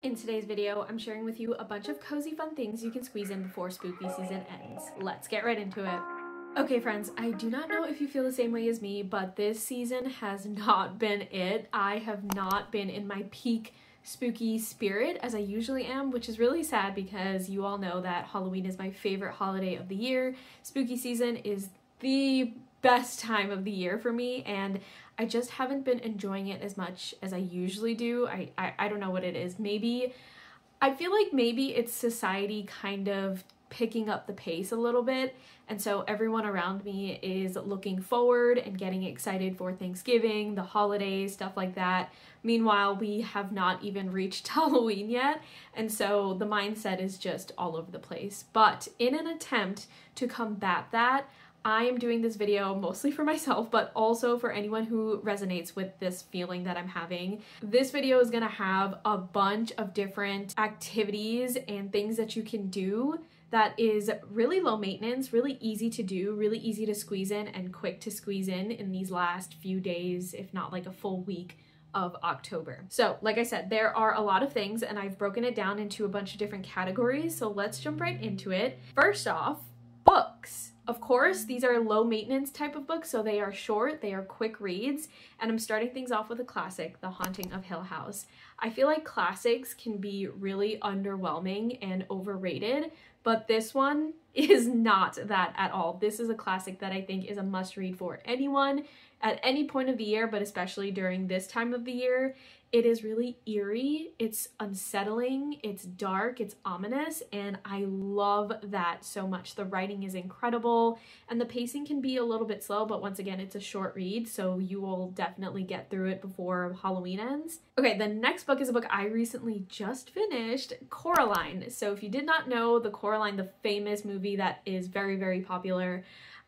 In today's video, I'm sharing with you a bunch of cozy fun things you can squeeze in before spooky season ends. Let's get right into it. Okay friends, I do not know if you feel the same way as me, but this season has not been it. I have not been in my peak spooky spirit as I usually am, which is really sad because you all know that Halloween is my favorite holiday of the year. Spooky season is the best time of the year for me, and I just haven't been enjoying it as much as I usually do. I don't know what it is. Maybe I feel like maybe it's society kind of picking up the pace a little bit, and so everyone around me is looking forward and getting excited for Thanksgiving, the holidays, stuff like that. Meanwhile, we have not even reached Halloween yet, and so the mindset is just all over the place. But in an attempt to combat that, I am doing this video mostly for myself, but also for anyone who resonates with this feeling that I'm having. This video is gonna have a bunch of different activities and things that you can do that is really low maintenance, really easy to do, really easy to squeeze in and quick to squeeze in these last few days, if not like a full week of October. So like I said, there are a lot of things and I've broken it down into a bunch of different categories. So let's jump right into it. First off, books. Of course, these are low maintenance type of books, so they are short, they are quick reads, and I'm starting things off with a classic, The Haunting of Hill House. I feel like classics can be really underwhelming and overrated, but this one is not that at all. This is a classic that I think is a must read for anyone at any point of the year, but especially during this time of the year. It is really eerie, it's unsettling, it's dark, it's ominous, and I love that so much. The writing is incredible, and the pacing can be a little bit slow, but once again, it's a short read, so you will definitely get through it before Halloween ends. Okay, the next book is a book I recently just finished, Coraline. So if you did not know, the Coraline, the famous movie that is very, very popular,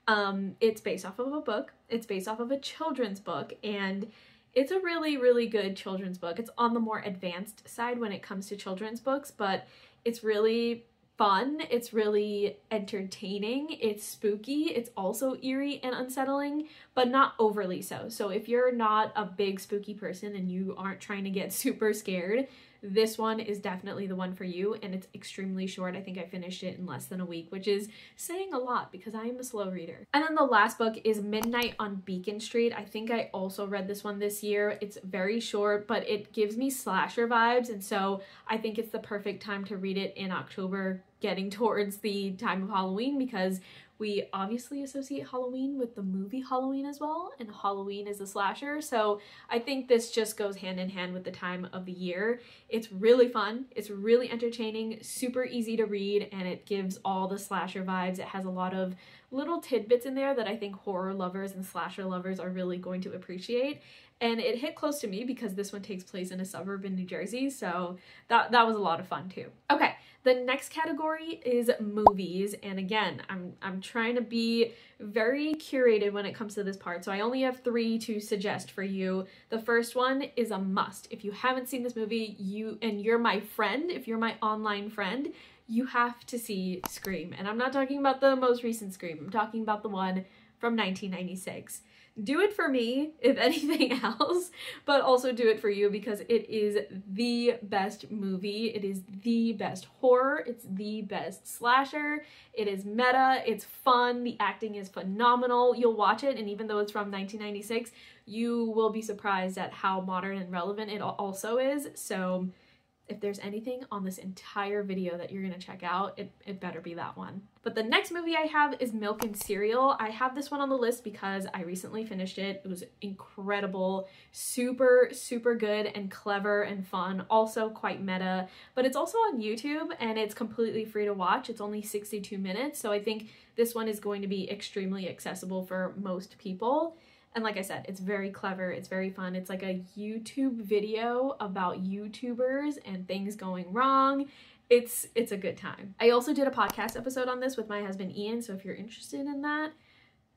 it's based off of a book. It's based off of a children's book, and it's a really, really good children's book. It's on the more advanced side when it comes to children's books, but it's really fun. It's really entertaining. It's spooky. It's also eerie and unsettling, but not overly so. So if you're not a big spooky person and you aren't trying to get super scared, this one is definitely the one for you, and it's extremely short. I think I finished it in less than a week, which is saying a lot because I am a slow reader. And then the last book is Midnight on Beacon Street. I think I also read this one this year. It's very short, but it gives me slasher vibes, and so I think it's the perfect time to read it in October, getting towards the time of Halloween, because we obviously associate Halloween with the movie Halloween as well, and Halloween is a slasher, so I think this just goes hand in hand with the time of the year. It's really fun, it's really entertaining, super easy to read, and it gives all the slasher vibes. It has a lot of little tidbits in there that I think horror lovers and slasher lovers are really going to appreciate. And it hit close to me because this one takes place in a suburb in New Jersey, so that was a lot of fun too. Okay, the next category is movies, and again, I'm trying to be very curated when it comes to this part, so I only have 3 to suggest for you. The first one is a must. If you haven't seen this movie, you're my friend, if you're my online friend, you have to see Scream. And I'm not talking about the most recent Scream, I'm talking about the one from 1996. Do it for me, if anything else, but also do it for you because it is the best movie. It is the best horror. It's the best slasher. It is meta. It's fun. The acting is phenomenal. You'll watch it, and even though it's from 1996, you will be surprised at how modern and relevant it also is. So if there's anything on this entire video that you're gonna check out, it better be that one. But the next movie I have is Milk and Cereal. I have this one on the list because I recently finished it. It was incredible, super, super good and clever and fun, also quite meta, but it's also on YouTube and it's completely free to watch. It's only 62 minutes, so I think this one is going to be extremely accessible for most people. And like I said, it's very clever, it's very fun. It's like a YouTube video about YouTubers and things going wrong. It's a good time. I also did a podcast episode on this with my husband Ian, so if you're interested in that,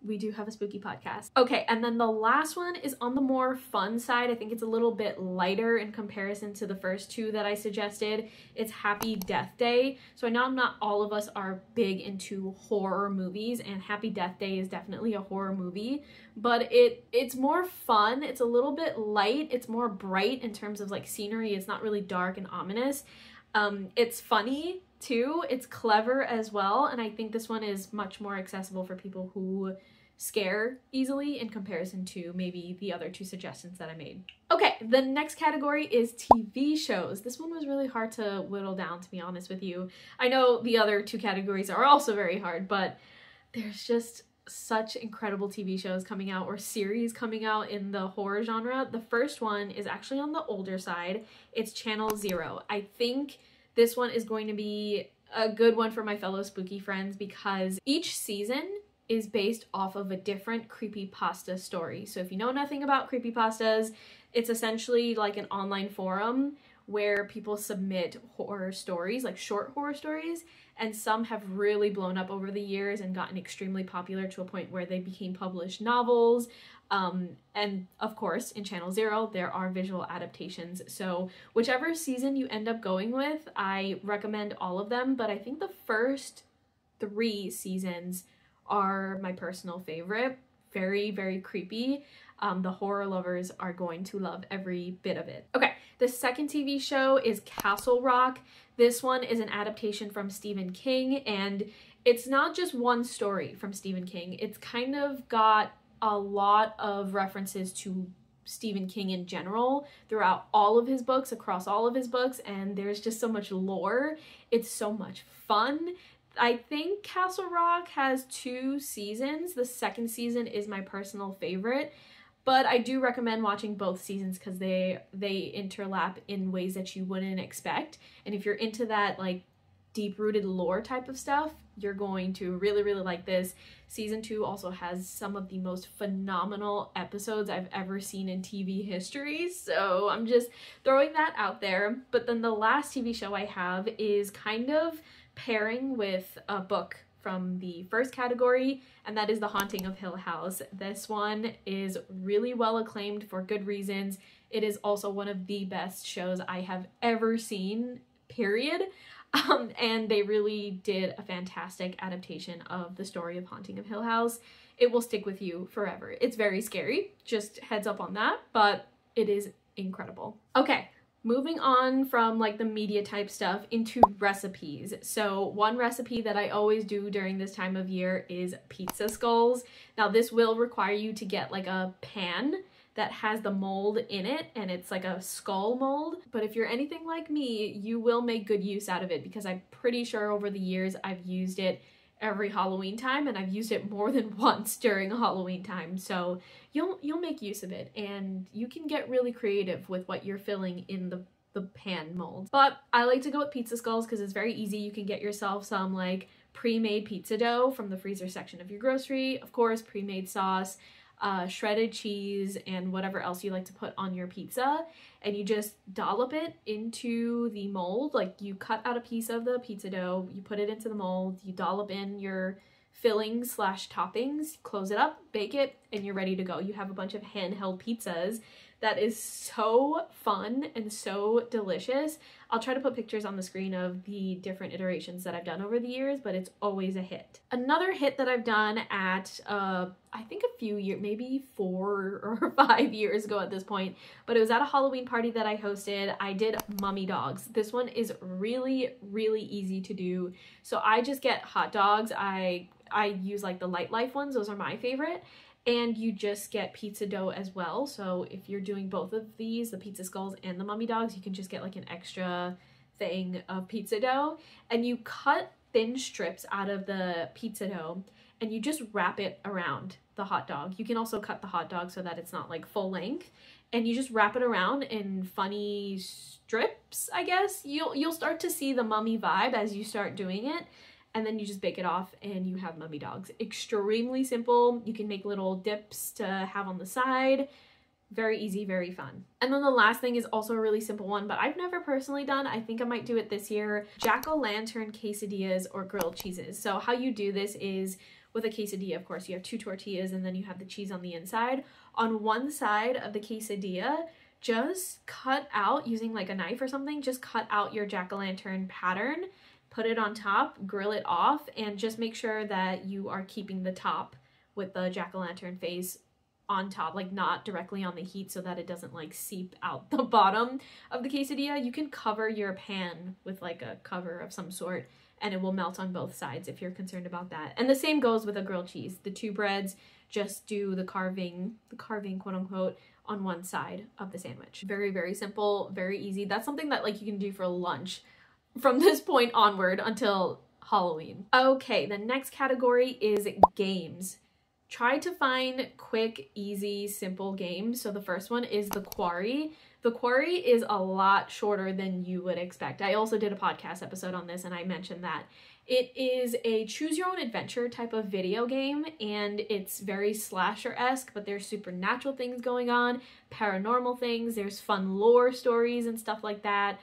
we do have a spooky podcast. Okay, and then the last one is on the more fun side. I think it's a little bit lighter in comparison to the first two that I suggested. It's Happy Death Day. So I know not all of us are big into horror movies, and Happy Death Day is definitely a horror movie, but it's more fun. It's a little bit light. It's more bright in terms of like scenery. It's not really dark and ominous. It's funny too. It's clever as well, and I think this one is much more accessible for people who scare easily in comparison to maybe the other two suggestions that I made. Okay, the next category is TV shows. This one was really hard to whittle down, to be honest with you. I know the other two categories are also very hard, but there's just such incredible TV shows coming out, or series coming out in the horror genre. The first one is actually on the older side. It's Channel Zero. I think this one is going to be a good one for my fellow spooky friends because each season is based off of a different creepypasta story. So if you know nothing about creepypastas, it's essentially like an online forum where people submit horror stories, like short horror stories, and some have really blown up over the years and gotten extremely popular to a point where they became published novels. And of course, in Channel Zero, there are visual adaptations. So whichever season you end up going with, I recommend all of them, but I think the first 3 seasons are my personal favorite. Very, very creepy. The horror lovers are going to love every bit of it. Okay, the second TV show is Castle Rock. This one is an adaptation from Stephen King, and it's not just one story from Stephen King. It's kind of got a lot of references to Stephen King in general throughout all of his books, across all of his books, and there's just so much lore. It's so much fun. I think Castle Rock has 2 seasons. The second season is my personal favorite, but I do recommend watching both seasons because they interlap in ways that you wouldn't expect. And if you're into that like deep-rooted lore type of stuff, you're going to really, really like this. Season 2 also has some of the most phenomenal episodes I've ever seen in TV history, so I'm just throwing that out there. But then the last TV show I have is kind of pairing with a book from the first category, and that is The Haunting of Hill House. This one is really well acclaimed for good reasons. It is also one of the best shows I have ever seen, period. And they really did a fantastic adaptation of the story of Haunting of Hill House. It will stick with you forever. It's very scary, just heads up on that, but it is incredible. Okay, moving on from like the media type stuff into recipes. So one recipe that I always do during this time of year is pizza skulls. Now this will require you to get like a pan that has the mold in it, and it's like a skull mold. But if you're anything like me, you will make good use out of it because I'm pretty sure over the years I've used it every Halloween time, and I've used it more than once during Halloween time. So you'll make use of it, and you can get really creative with what you're filling in the pan mold. But I like to go with pizza skulls because it's very easy. You can get yourself some like pre-made pizza dough from the freezer section of your grocery, of course, pre-made sauce, shredded cheese, and whatever else you like to put on your pizza, and you just dollop it into the mold. Like you cut out a piece of the pizza dough, you put it into the mold, you dollop in your fillings slash toppings, close it up, bake it, and you're ready to go. You have a bunch of handheld pizzas. That is so fun and so delicious. I'll try to put pictures on the screen of the different iterations that I've done over the years, but it's always a hit. Another hit that I've done at, I think a few years, maybe 4 or 5 years ago at this point, but it was at a Halloween party that I hosted. I did mummy dogs. This one is really, really easy to do. So I just get hot dogs. I use like the Light Life ones. Those are my favorite. And you just get pizza dough as well. So if you're doing both of these, the pizza skulls and the mummy dogs, you can just get like an extra thing of pizza dough. And you cut thin strips out of the pizza dough and you just wrap it around the hot dog. You can also cut the hot dog so that it's not like full length. And you just wrap it around in funny strips, I guess. You'll start to see the mummy vibe as you start doing it. And then you just bake it off and you have mummy dogs. Extremely simple. You can make little dips to have on the side. Very easy, very fun. And then the last thing is also a really simple one, but I've never personally done. I think I might do it this year. Jack-o'-lantern quesadillas or grilled cheeses. So how you do this is with a quesadilla, of course, you have 2 tortillas and then you have the cheese on the inside. On one side of the quesadilla, just cut out, using like a knife or something, just cut out your jack-o'-lantern pattern, put it on top, grill it off, and just make sure that you are keeping the top with the jack-o'-lantern face on top, like not directly on the heat so that it doesn't like seep out the bottom of the quesadilla. You can cover your pan with like a cover of some sort and it will melt on both sides if you're concerned about that. And the same goes with a grilled cheese. The 2 breads, just do the carving quote unquote on one side of the sandwich. Very, very simple, very easy. That's something that like you can do for lunch from this point onward until Halloween. Okay, the next category is games. Try to find quick, easy, simple games. So the first one is the Quarry. The Quarry is a lot shorter than you would expect. I also did a podcast episode on this and I mentioned that. It is a choose your own adventure type of video game and it's very slasher-esque, but there's supernatural things going on, paranormal things, there's fun lore stories and stuff like that.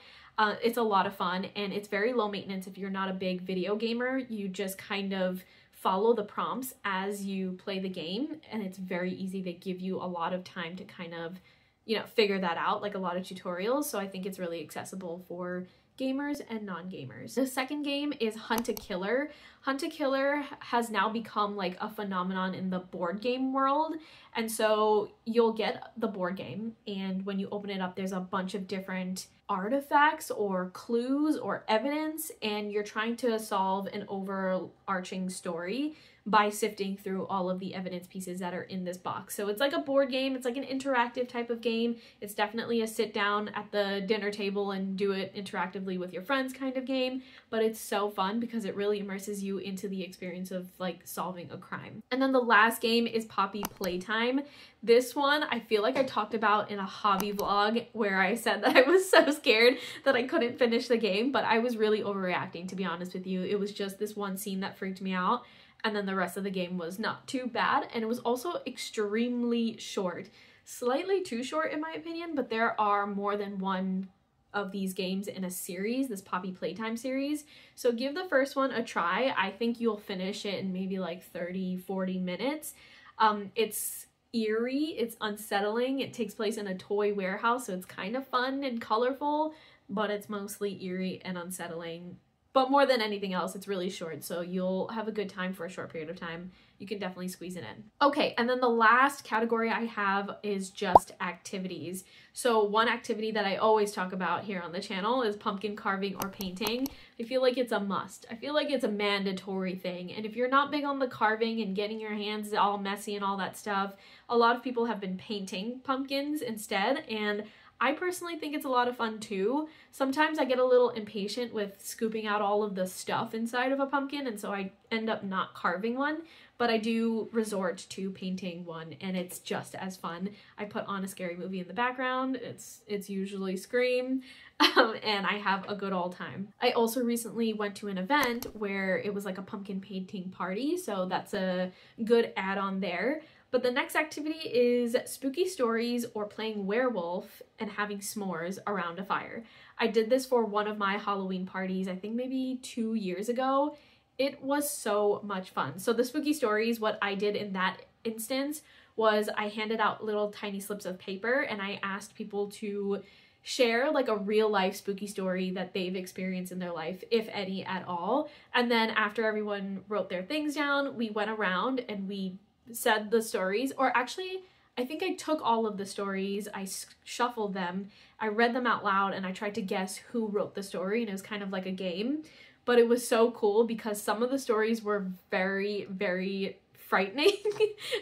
It's a lot of fun and it's very low maintenance. If you're not a big video gamer, you just kind of follow the prompts as you play the game and it's very easy. They give you a lot of time to kind of, you know, figure that out, like a lot of tutorials. So I think it's really accessible for gamers and non-gamers. The second game is Hunt a Killer. Hunt a Killer has now become like a phenomenon in the board game world. And so you'll get the board game and when you open it up, there's a bunch of different artifacts or clues or evidence and you're trying to solve an overarching story by sifting through all of the evidence pieces that are in this box. So it's like a board game, it's like an interactive type of game. It's definitely a sit down at the dinner table and do it interactively with your friends kind of game, but it's so fun because it really immerses you into the experience of like solving a crime. And then the last game is Poppy Playtime. This one I feel like I talked about in a hobby vlog where I said that I was so scared that I couldn't finish the game, but I was really overreacting, to be honest with you. It was just this one scene that freaked me out. And then the rest of the game was not too bad. And it was also extremely short. Slightly too short in my opinion, but there are more than one of these games in a series, this Poppy Playtime series. So give the first one a try. I think you'll finish it in maybe like 30-40 minutes. It's eerie, it's unsettling. It takes place in a toy warehouse, so it's kind of fun and colorful, but it's mostly eerie and unsettling. But more than anything else, it's really short, so you'll have a good time for a short period of time. You can definitely squeeze it in. Okay, and then the last category I have is just activities. So one activity that I always talk about here on the channel is pumpkin carving or painting. I feel like it's a must. I feel like it's a mandatory thing. And if you're not big on the carving and getting your hands all messy and all that stuff, a lot of people have been painting pumpkins instead, and I personally think it's a lot of fun too. Sometimes I get a little impatient with scooping out all of the stuff inside of a pumpkin, and so I end up not carving one, but I do resort to painting one, and it's just as fun. I put on a scary movie in the background. It's usually Scream, and I have a good old time. I also recently went to an event where it was like a pumpkin painting party, so that's a good add-on there. But the next activity is spooky stories or playing werewolf and having s'mores around a fire. I did this for one of my Halloween parties, I think maybe 2 years ago. It was so much fun. So the spooky stories, what I did in that instance was I handed out little tiny slips of paper and I asked people to share like a real life spooky story that they've experienced in their life, if any at all. And then after everyone wrote their things down, we went around and we said the stories, or actually I think I took all of the stories, I shuffled them, I read them out loud, and I tried to guess who wrote the story, and it was kind of like a game. But it was so cool because some of the stories were very, very frightening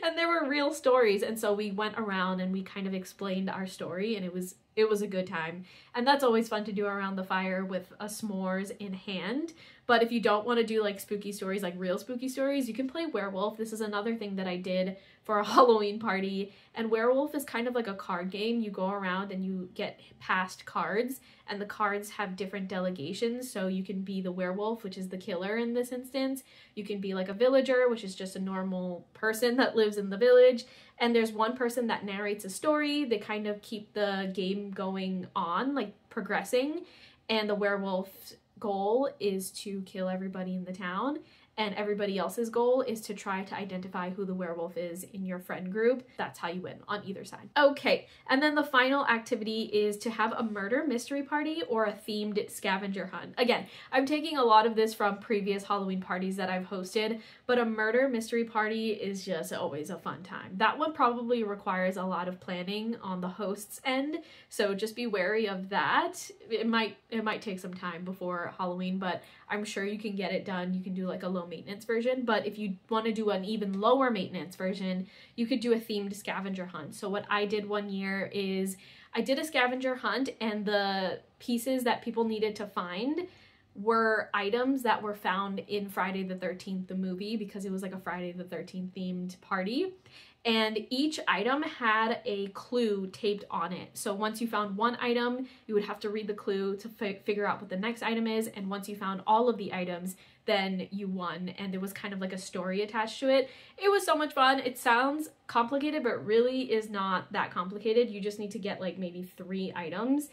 and there were real stories, and so we went around and we kind of explained our story, and it was a good time. And that's always fun to do around the fire with a s'mores in hand. But if you don't want to do like spooky stories, like real spooky stories, you can play werewolf. This is another thing that I did for a Halloween party, and werewolf is kind of like a card game. You go around and you get passed cards, and the cards have different delegations. So you can be the werewolf, which is the killer in this instance. You can be like a villager, which is just a normal person that lives in the village. And there's one person that narrates a story. They kind of keep the game going on, like progressing. And the werewolf's goal is to kill everybody in the town. and everybody else's goal is to try to identify who the werewolf is in your friend group. That's how you win on either side. Okay, and then the final activity is to have a murder mystery party or a themed scavenger hunt. Again, I'm taking a lot of this from previous Halloween parties that I've hosted, but a murder mystery party is just always a fun time. That one probably requires a lot of planning on the host's end, so just be wary of that. It might take some time before Halloween, but I'm sure you can get it done. You can do like a low maintenance version, but if you want to do an even lower maintenance version, you could do a themed scavenger hunt. So what I did one year is I did a scavenger hunt, and the pieces that people needed to find were items that were found in Friday the 13th, the movie, because it was like a Friday the 13th themed party. And each item had a clue taped on it. So once you found one item, you would have to read the clue to figure out what the next item is. And once you found all of the items, then you won. And there was kind of like a story attached to it. It was so much fun. It sounds complicated, but really is not that complicated. You just need to get like maybe 3 items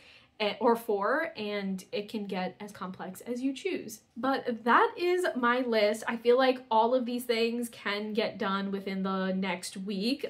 or 4, and it can get as complex as you choose. But that is my list. I feel like all of these things can get done within the next week.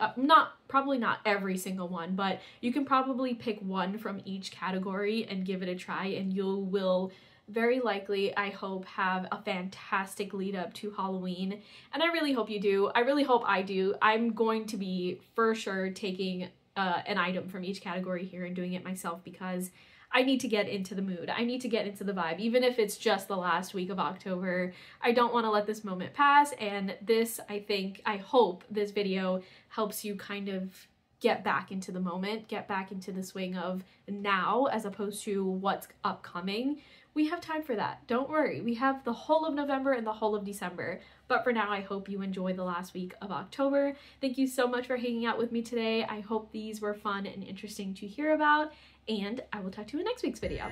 Probably not every single one, but you can probably pick one from each category and give it a try, and you will very likely, I hope, have a fantastic lead up to Halloween. And I really hope you do. I really hope I do. I'm going to be for sure taking an item from each category here and doing it myself, because I need to get into the mood. I need to get into the vibe, even if it's just the last week of October. I don't want to let this moment pass, and this, I hope this video helps you kind of get back into the moment, get back into the swing of now as opposed to what's upcoming. We have time for that. Don't worry. We have the whole of November and the whole of December. But for now, I hope you enjoy the last week of October. Thank you so much for hanging out with me today. I hope these were fun and interesting to hear about, and I will talk to you in next week's video.